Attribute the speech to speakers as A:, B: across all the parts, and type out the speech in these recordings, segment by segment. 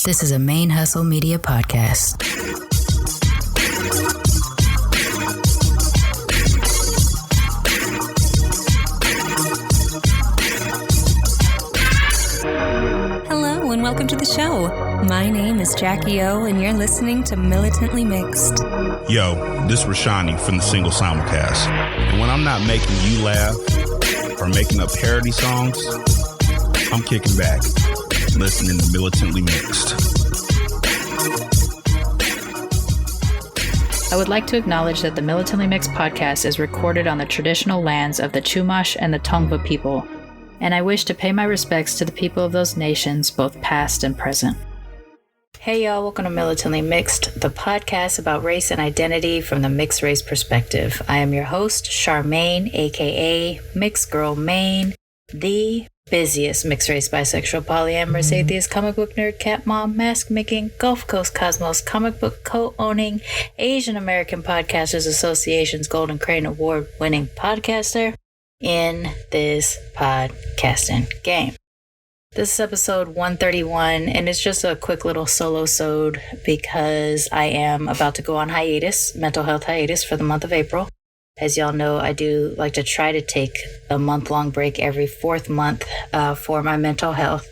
A: This is a ManeHustle Media podcast.
B: Hello and welcome to the show. My name is Jackie O and you're listening to Militantly Mixed.
C: Yo, this is Rashani from the Single Simulcast. And when I'm not making you laugh or making up parody songs, I'm kicking back, listening to Militantly Mixed.
D: I would like to acknowledge that the Militantly Mixed podcast is recorded on the traditional lands of the Chumash and the Tongva people, and I wish to pay my respects to the people of those nations, both past and present. Hey y'all, welcome to Militantly Mixed, the podcast about race and identity from the mixed race perspective. I am your host, Charmaine, aka Mixed Girl Maine, the busiest mixed race, bisexual, polyamorous, atheist, comic book nerd, cat mom, mask making, Gulf Coast Cosmos, comic book co-owning, Asian American Podcasters Association's Golden Crane Award winning podcaster in this podcasting game. This is episode 131, and it's just a quick little solo-sode because I am about to go on hiatus, mental health hiatus for the month of April. As y'all know, I do like to try to take a month-long break every fourth month for my mental health.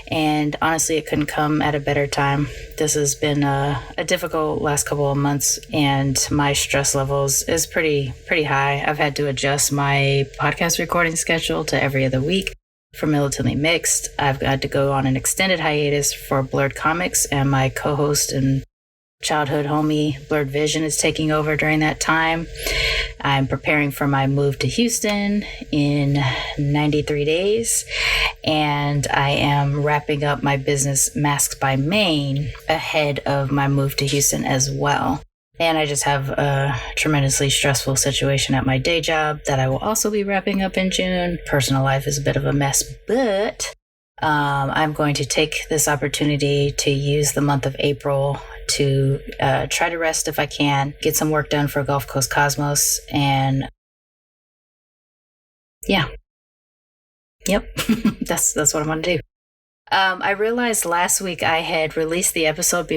D: And honestly, it couldn't come at a better time. This has been a difficult last couple of months, and my stress levels is pretty high. I've had to adjust my podcast recording schedule to every other week for Militantly Mixed. I've had to go on an extended hiatus for Blurred Comics, and my co-host and childhood homie Blurred Vision is taking over during that time. I'm preparing for my move to Houston in 93 days, and I am wrapping up my business Masks by Maine ahead of my move to Houston as well. And I just have a tremendously stressful situation at my day job that I will also be wrapping up in June. Personal life is a bit of a mess, but I'm going to take this opportunity to use the month of April to try to rest if I can, get some work done for Gulf Coast Cosmos, and yeah. Yep, that's what I'm going to do. I realized last week I had released the episode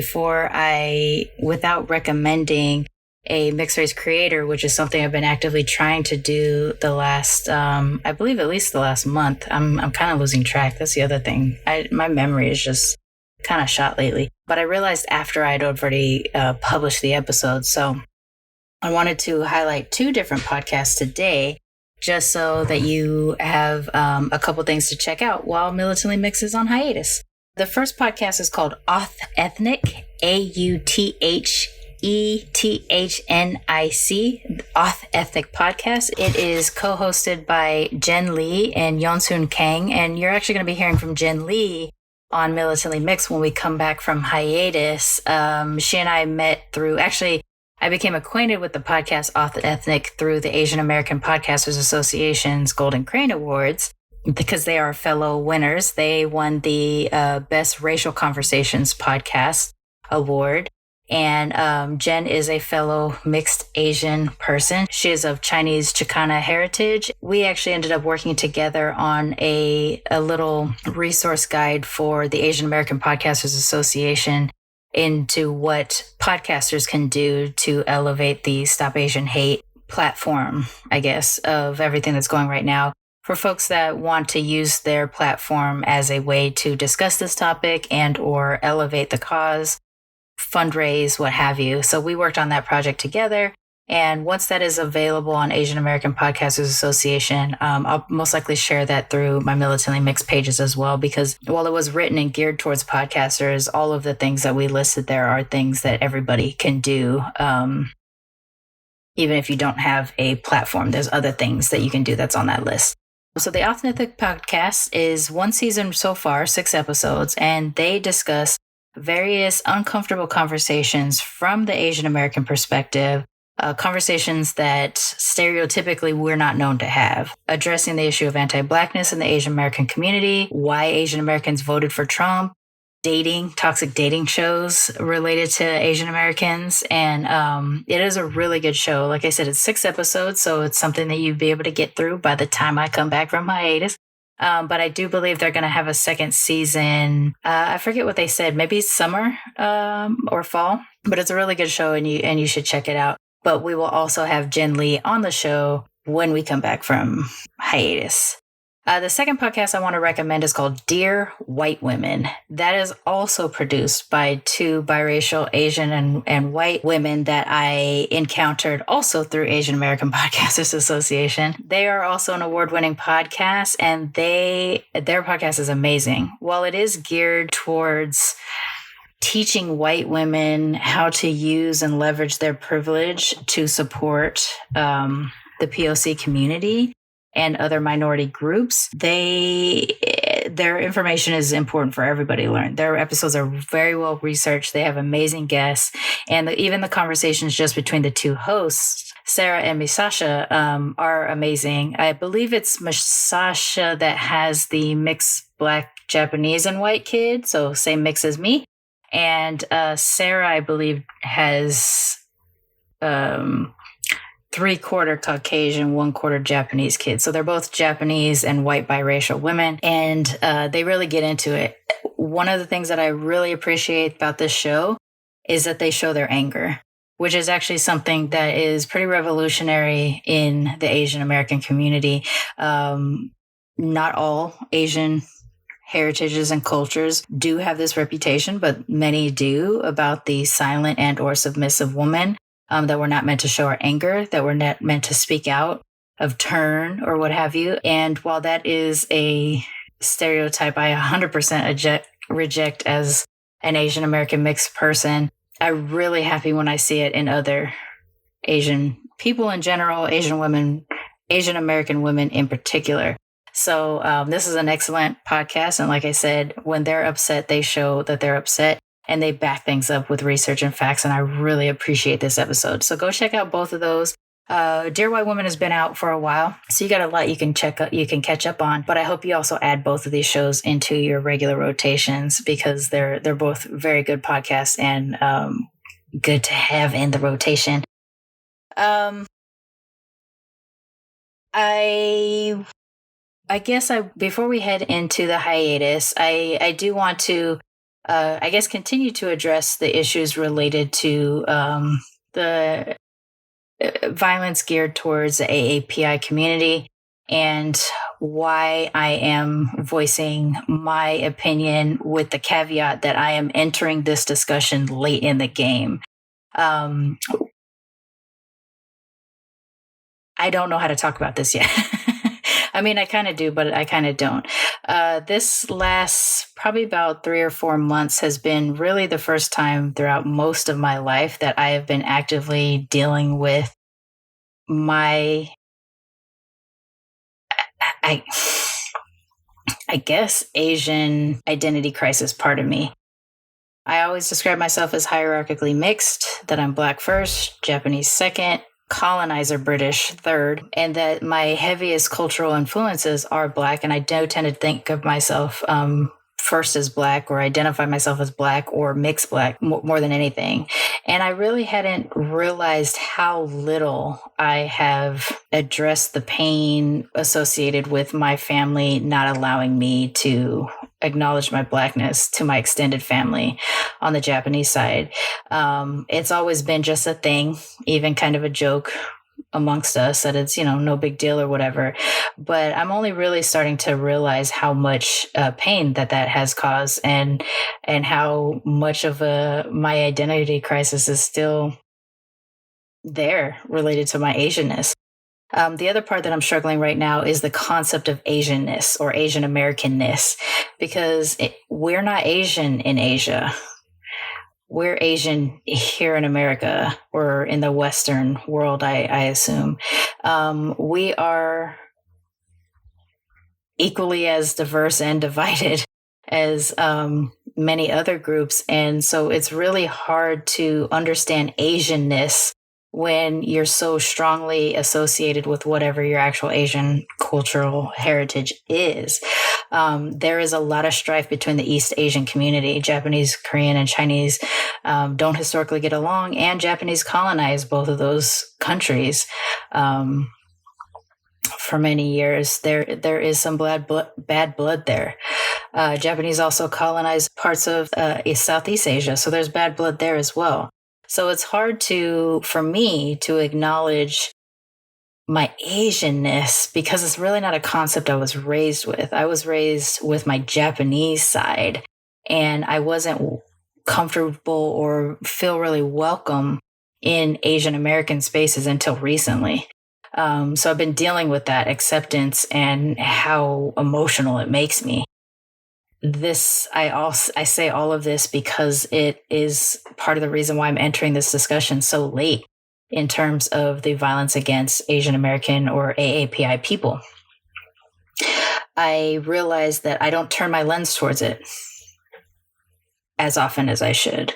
D: without recommending a mixed race creator, which is something I've been actively trying to do the last, I believe at least the last month. I'm kind of losing track. That's the other thing. My memory is just kind of shot lately. But I realized after I'd already published the episode. So I wanted to highlight two different podcasts today, just so that you have a couple things to check out while Militantly Mixed is on hiatus. The first podcast is called Auth Ethnic, AUTHETHNIC, Auth Ethnic Podcast. It is co-hosted by Jen Lee and Yeonsun Kang, and you're actually going to be hearing from Jen Lee on Militantly Mixed when we come back from hiatus. She and I met I became acquainted with the podcast Auth Ethnic through the Asian American Podcasters Association's Golden Crane Awards because they are fellow winners. They won the Best Racial Conversations Podcast Award. And Jen is a fellow mixed Asian person. She is of Chinese Chicana heritage. We actually ended up working together on a little resource guide for the Asian American Podcasters Association into what podcasters can do to elevate the Stop Asian Hate platform, I guess, of everything that's going right now for folks that want to use their platform as a way to discuss this topic and or elevate the cause, fundraise, what have you. So we worked on that project together. And once that is available on Asian American Podcasters Association, I'll most likely share that through my Militantly Mixed pages as well, because while it was written and geared towards podcasters, all of the things that we listed there are things that everybody can do. Even if you don't have a platform, there's other things that you can do that's on that list. So the Authentic Podcast is one season so far, 6 episodes, and they discuss various uncomfortable conversations from the Asian American perspective, conversations that stereotypically we're not known to have, addressing the issue of anti-Blackness in the Asian American community, why Asian Americans voted for Trump, toxic dating shows related to Asian Americans. And it is a really good show. Like I said, it's 6 episodes, so it's something that you'd be able to get through by the time I come back from hiatus. But I do believe they're going to have a second season. I forget what they said, maybe summer or fall. But it's a really good show, and you should check it out. But we will also have Jen Lee on the show when we come back from hiatus. The second podcast I want to recommend is called Dear White Women. That is also produced by two biracial Asian and white women that I encountered also through Asian American Podcasters Association. They are also an award-winning podcast, and their podcast is amazing. While it is geared towards teaching white women how to use and leverage their privilege to support the POC community and other minority groups, their information is important for everybody to learn. Their episodes are very well researched. They have amazing guests. And even the conversations just between the two hosts, Sarah and Misasha, are amazing. I believe it's Misasha that has the mixed Black, Japanese, and white kid, so same mix as me. And Sarah, I believe, has 3/4 Caucasian, 1/4 Japanese kids. So they're both Japanese and white biracial women, and they really get into it. One of the things that I really appreciate about this show is that they show their anger, which is actually something that is pretty revolutionary in the Asian American community. Not all Asian heritages and cultures do have this reputation, but many do, about the silent and or submissive woman, that we're not meant to show our anger, that we're not meant to speak out of turn or what have you. And while that is a stereotype I 100% reject as an Asian American mixed person, I'm really happy when I see it in other Asian people in general, Asian women, Asian American women in particular. So this is an excellent podcast. And like I said, when they're upset, they show that they're upset, and they back things up with research and facts. And I really appreciate this episode. So go check out both of those. Dear White Woman has been out for a while, so you got a lot you can catch up on. But I hope you also add both of these shows into your regular rotations, because they're both very good podcasts and good to have in the rotation. I guess before we head into the hiatus, I do want to, continue to address the issues related to the violence geared towards the AAPI community, and why I am voicing my opinion with the caveat that I am entering this discussion late in the game. I don't know how to talk about this yet. I mean, I kind of do, but I kind of don't. This last probably about 3 or 4 months has been really the first time throughout most of my life that I have been actively dealing with my, I guess, Asian identity crisis part of me. I always describe myself as hierarchically mixed, that I'm Black first, Japanese second, colonizer British third, and that my heaviest cultural influences are Black. And I do tend to think of myself first as Black, or identify myself as Black or mixed Black more than anything. And I really hadn't realized how little I have addressed the pain associated with my family not allowing me to acknowledge my Blackness to my extended family on the Japanese side. It's always been just a thing, even kind of a joke amongst us, that it's, no big deal or whatever. But I'm only really starting to realize how much pain that has caused, and how much of my identity crisis is still there related to my Asianness. The other part that I'm struggling right now is the concept of Asianness or Asian Americanness, because we're not Asian in Asia. We're Asian here in America, or in the Western world, I assume. We are equally as diverse and divided as many other groups. And so it's really hard to understand Asianness when you're so strongly associated with whatever your actual Asian cultural heritage is. There is a lot of strife between the East Asian community. Japanese, Korean, and Chinese don't historically get along, and Japanese colonized both of those countries for many years. There is some bad blood there. Japanese also colonized parts of Southeast Asia, so there's bad blood there as well. So it's hard for me to acknowledge my Asianness because it's really not a concept I was raised with. I was raised with my Japanese side, and I wasn't comfortable or feel really welcome in Asian American spaces until recently. So I've been dealing with that acceptance and how emotional it makes me. I say all of this because it is part of the reason why I'm entering this discussion so late in terms of the violence against Asian American or AAPI people. I realize that I don't turn my lens towards it as often as I should,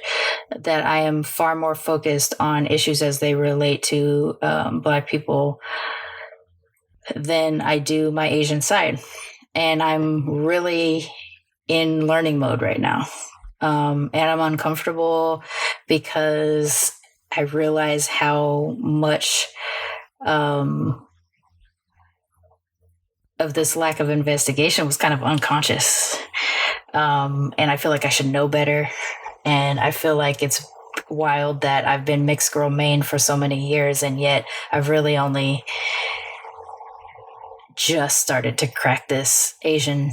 D: that I am far more focused on issues as they relate to Black people than I do my Asian side. And I'm really in learning mode right now. And I'm uncomfortable because I realize how much of this lack of investigation was kind of unconscious. And I feel like I should know better. And I feel like it's wild that I've been mixed girl main for so many years, and yet I've really only just started to crack this Asian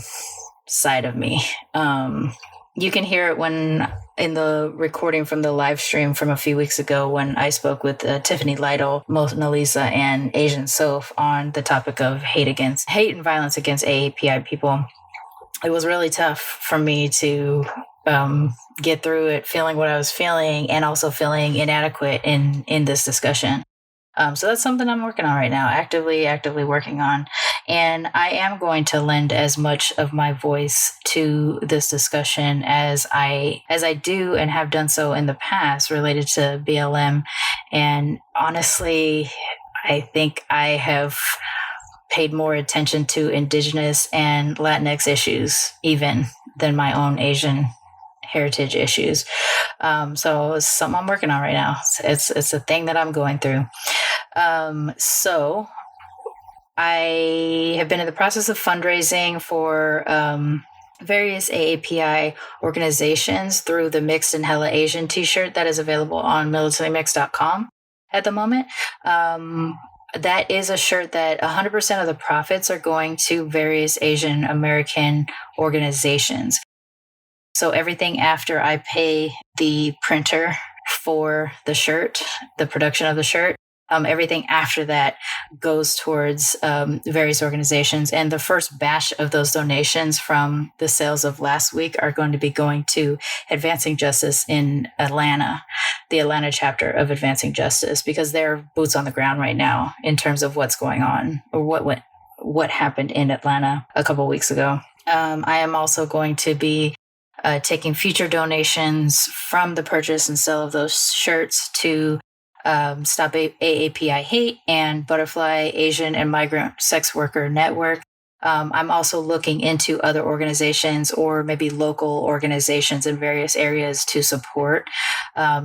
D: side of me. You can hear it in the recording from the live stream from a few weeks ago when I spoke with Tiffany Lytle, Mona Lisa, and Asian Soph on the topic of hate and violence against AAPI people. It was really tough for me to get through it, feeling what I was feeling and also feeling inadequate in this discussion. So that's something I'm working on right now, actively working on. And I am going to lend as much of my voice to this discussion as I do and have done so in the past related to BLM. And honestly, I think I have paid more attention to Indigenous and Latinx issues even than my own Asian heritage issues. So it's something I'm working on right now. It's a thing that I'm going through. So I have been in the process of fundraising for various AAPI organizations through the Mixed and Hella Asian t-shirt that is available on militantly.mix.com at the moment. That is a shirt that 100% of the profits are going to various Asian American organizations. So everything after I pay the printer for the shirt, the production of the shirt, everything after that goes towards various organizations. And the first batch of those donations from the sales of last week are going to be going to Advancing Justice in Atlanta, the Atlanta chapter of Advancing Justice, because they're boots on the ground right now in terms of what's going on or what happened in Atlanta a couple of weeks ago. I am also going to be taking future donations from the purchase and sale of those shirts to Stop AAPI Hate and Butterfly Asian and Migrant Sex Worker Network. I'm also looking into other organizations or maybe local organizations in various areas to support.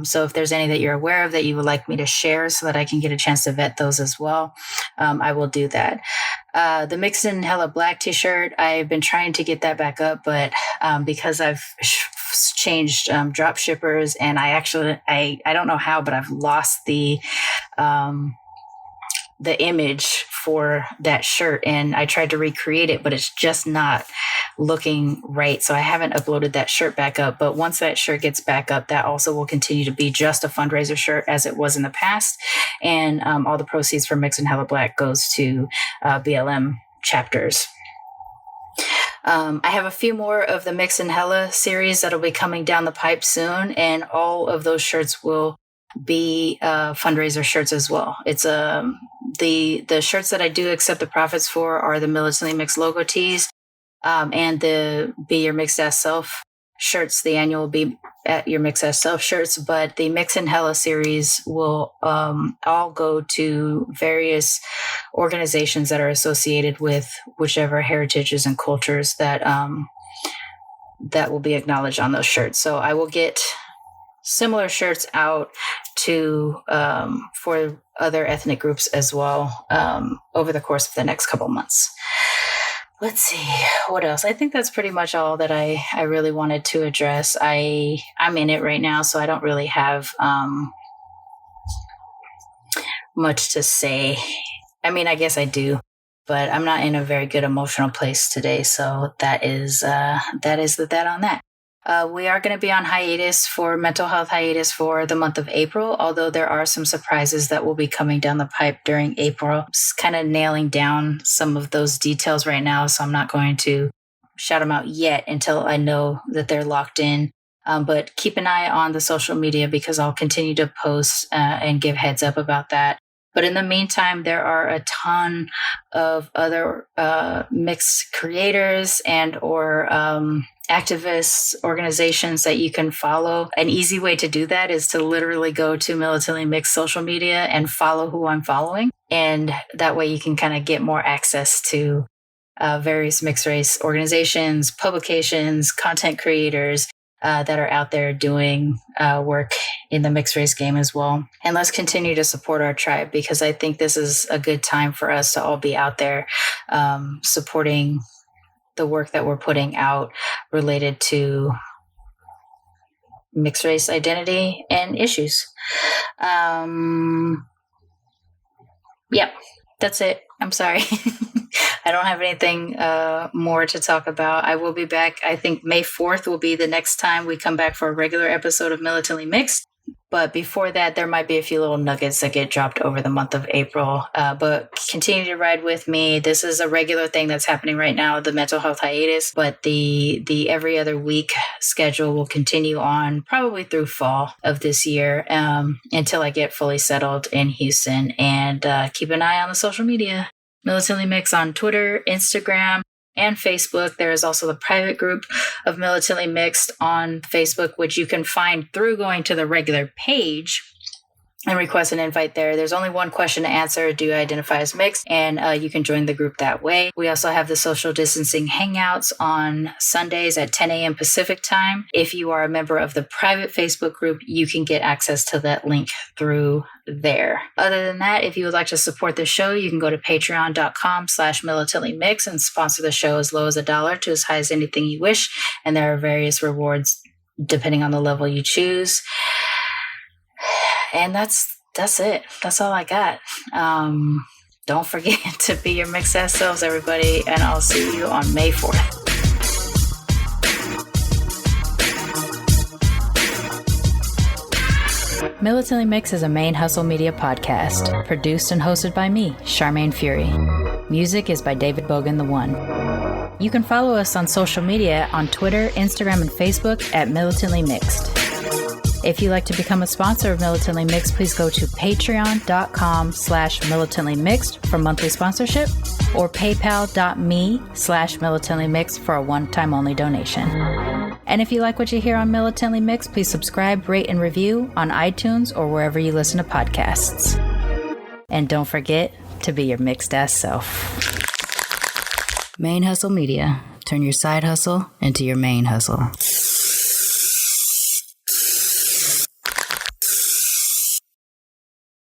D: So if there's any that you're aware of that you would like me to share so that I can get a chance to vet those as well, I will do that. The Mixed and Hella Black t-shirt, I've been trying to get that back up, but because I've changed drop shippers and I don't know how, but I've lost the image for that shirt, and I tried to recreate it, but it's just not looking right. So I haven't uploaded that shirt back up, but once that shirt gets back up, that also will continue to be just a fundraiser shirt as it was in the past. And all the proceeds from Mix and Hella Black goes to BLM chapters. I have a few more of the Mix and Hella series that'll be coming down the pipe soon, and all of those shirts will be fundraiser shirts as well. It's the shirts that I do accept the profits for are the Militantly Mixed logo tees and the Be Your Mixed Ass Self shirts, the annual Be at Your Mixed Ass Self shirts. But the Mix and Hella series will all go to various organizations that are associated with whichever heritages and cultures that will be acknowledged on those shirts. So I will get similar shirts out to for other ethnic groups as well over the course of the next couple months. Let's see what else. I think that's pretty much all that I really wanted to address. I'm in it right now, so I don't really have much to say. I mean, I guess I do, but I'm not in a very good emotional place today. So that is that on that. We are going to be on hiatus for mental health hiatus for the month of April, although there are some surprises that will be coming down the pipe during April. Just kind of nailing down some of those details right now, so I'm not going to shout them out yet until I know that they're locked in. But keep an eye on the social media because I'll continue to post and give heads up about that. But in the meantime, there are a ton of other mixed creators and or activists, organizations that you can follow. An easy way to do that is to literally go to Militantly Mixed social media and follow who I'm following. And that way you can kind of get more access to various mixed race organizations, publications, content creators that are out there doing work in the mixed race game as well. And let's continue to support our tribe because I think this is a good time for us to all be out there supporting the work that we're putting out related to mixed race identity and issues. Yep, that's it. I'm sorry. I don't have anything more to talk about. I will be back. I think May 4th will be the next time we come back for a regular episode of Militantly Mixed. But before that, there might be a few little nuggets that get dropped over the month of April. But continue to ride with me. This is a regular thing that's happening right now, the mental health hiatus. But the every other week schedule will continue on probably through fall of this year until I get fully settled in Houston. And keep an eye on the social media. Militantly Mix on Twitter, Instagram, and Facebook. There is also the private group of Militantly Mixed on Facebook, which you can find through going to the regular page and request an invite there. There's only one question to answer. Do you identify as mixed? And you can join the group that way. We also have the social distancing hangouts on Sundays at 10 a.m. Pacific time. If you are a member of the private Facebook group, you can get access to that link through there. Other than that, if you would like to support the show, you can go to patreon.com/militantlymix and sponsor the show as low as $1 to as high as anything you wish. And there are various rewards depending on the level you choose. And that's it. That's all I got. Don't forget to be your mixed ass selves, everybody. And I'll see you on May 4th.
A: Militantly Mix is a ManeHustle media podcast, produced and hosted by me, Charmaine Fury. Music is by David Bogan the One. You can follow us on social media on Twitter, Instagram, and Facebook at Militantly Mixed. If you'd like to become a sponsor of Militantly Mixed, please go to patreon.com/militantlymixed for monthly sponsorship or paypal.me/militantlymixed for a one-time only donation. And if you like what you hear on Militantly Mixed, please subscribe, rate, and review on iTunes or wherever you listen to podcasts. And don't forget to be your mixed ass self. ManeHustle Media. Turn your side hustle into your main hustle.